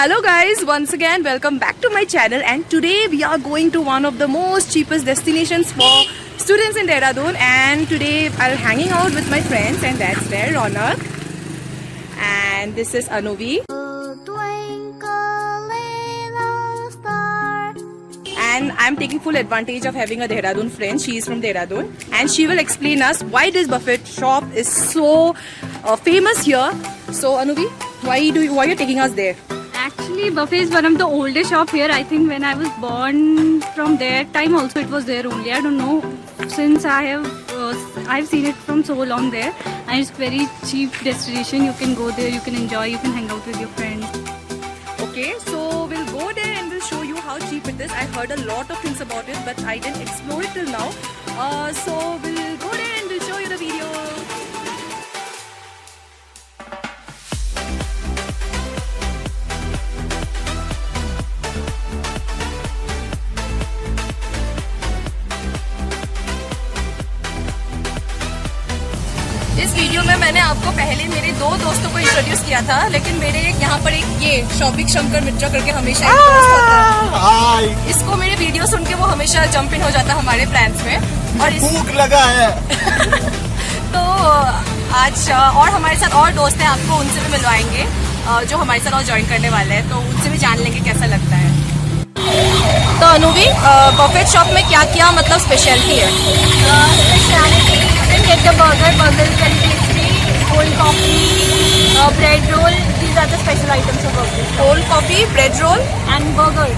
Hello guys, once again welcome back to my channel, and today we are going to one of the most cheapest destinations for students in Dehradun. And today I'm hanging out with my friends, and that's there Ronak, and this is Anuvi, and I'm taking full advantage of having a Dehradun friend. She is from Dehradun and she will explain us why this buffet shop is so famous here. So Anuvi, why are you taking us there? Actually, buffet is one of the oldest shop here. I think when I was born, from their time also it was there only. I don't know, since I've seen it from so long there, and it's very cheap destination. You can go there, you can enjoy, you can hang out with your friends. Okay, so we'll go there and we'll show you how cheap it is. I heard a lot of things about it, but I didn't explore it till now. So we'll go there and we'll show you the video. इस video में मैंने आपको पहले मेरे दो दोस्तों को introduce किया था, लेकिन मेरे यहाँ पर एक ये शौविक शंकर मित्रा करके हमेशा एक दोस्त होता है। इसको मेरे वीडियो सुन के वो हमेशा जंप इन हो जाता है हमारे प्लान्स में, और भूख लगा है। तो आज और हमारे साथ और दोस्त हैं, आपको उनसे भी मिलवाएंगे जो हमारे साथ और ज्वाइन करने वाले हैं, तो उनसे भी जान लेंगे कैसा लगता है। तो अनुभवी, बफेट शॉप में क्या क्या मतलब स्पेशलिटी है? Speciality, you can get the burger is very tasty, cold coffee, bread roll. These are the special items of burger. Cold coffee, bread roll And burger.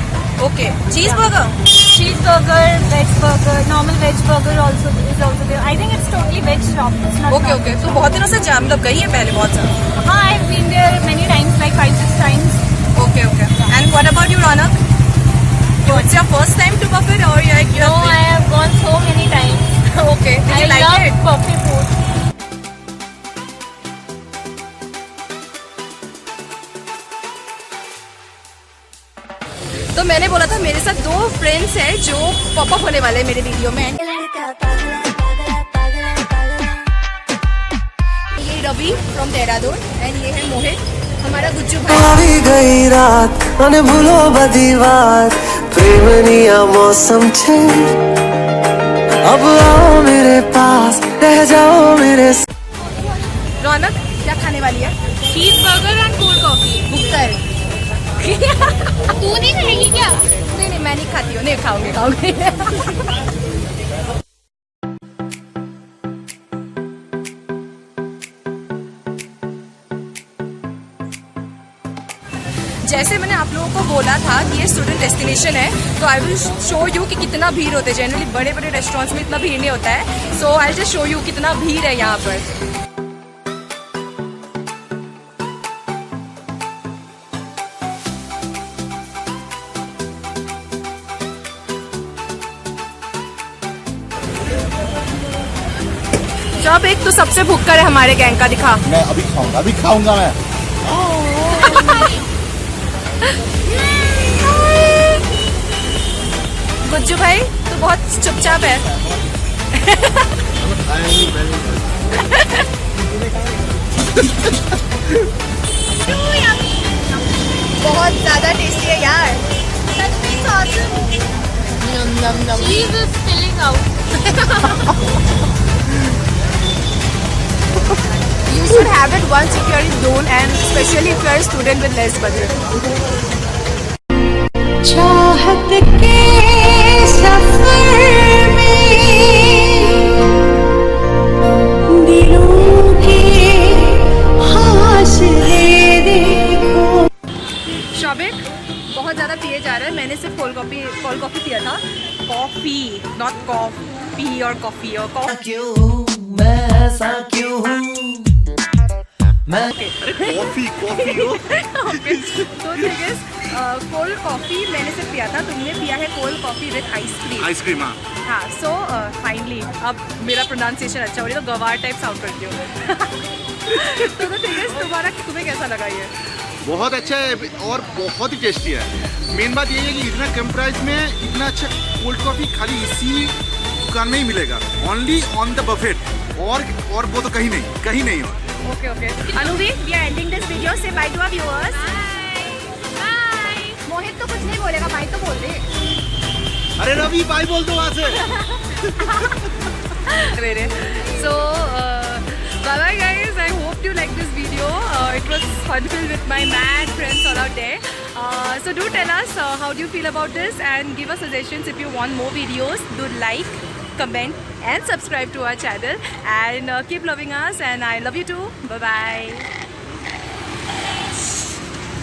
Okay, cheeseburger. Cheeseburger, veg burger, normal veg burger also is also there. I think it's totally veg shop. It's not Okay, okay. तो बहुत दिनों से जाम लग गई है पहले बहुत सारा। हाँ, I've been there many times, like 5-6 times. Okay, okay. And what about you, Ronak? So it's your first time to buffet, or you have No, I have gone so many times. Okay. Did you I like love it? buffet food. तो मैंने बोला था मेरे साथ दो friends हैं जो pop up होने वाले हैं मेरे वीडियो में। ये रवि फ्रॉम देहरादून एंड ये है मोहित, हमारा गुज्जू भाई। गई रात અને ભૂલો બધી વાત પ્રેમની આ મૌસમ છે अब आओ मेरे पास रह जाओ मेरे रौनक क्या खाने वाली है? Cheeseburger and cold coffee. भुगता है। तू नहीं खाएगी क्या? नहीं, मैं नहीं खाती हूँ, नहीं खाऊंगी। जैसे मैंने आप लोगों को बोला था कि ये स्टूडेंट डेस्टिनेशन है, तो आई विल शो यू कि कितना भीड़ होता है। जनरली बड़े बड़े रेस्टोरेंट्स में इतना भीड़ नहीं होता है, सो आई जस्ट शो यू कितना भीड़ है यहाँ पर। जब एक तो सबसे भुक्कड़ है हमारे गैंग का, दिखा। मैं अभी खाऊंगा मैं। गुज्जू भाई तो बहुत चुपचाप है। बहुत ज्यादा टेस्टी है यार। Cheese is spilling out. You should have it once if you are in Doon, and especially if you are a student with less budget. चाहत के सफर में दिलों के हौसले देखो। शौविक बहुत ज्यादा पिए जा रहा है। मैंने सिर्फ कोल्ड कॉफी पिया था। कॉफी, नॉट कॉफी और कॉफी और कॉफी। क्यों मैं ऐसा क्यों हूँ मैं कॉफी हो। तो कोल्ड कॉफी मैंने सिर्फ पिया था, तुमने पिया है cold coffee with ice cream. Ice cream हाँ। हाँ, सो फाइनली अब मेरा प्रोनाउंसिएशन अच्छा हो रही है, तो गवार टाइप साउंड करती हूँ। तो तुम्हें कैसा लगा ये? बहुत अच्छा है और बहुत ही टेस्टी है। मेन बात ये है कि इतना कम प्राइस में इतना अच्छा कोल्ड कॉफी खाली इसी दुकान में ही मिलेगा, ओनली ऑन द बफेट, और वो तो कहीं नहीं हो। Okay. Anuvi, we are ending this video. Say bye to our viewers. Bye. नहीं बोलेगा, भाई तो बोल दे। अरे रवि भाई बोल दो वहाँ से। मेरे so bye bye guys, I hope you like this video. It was fun filled with my mad friends all out there. So do tell us how do you feel about this, and give us suggestions if you want more videos. Do like, comment and subscribe to our channel, and keep loving us, and I love you too. Bye bye.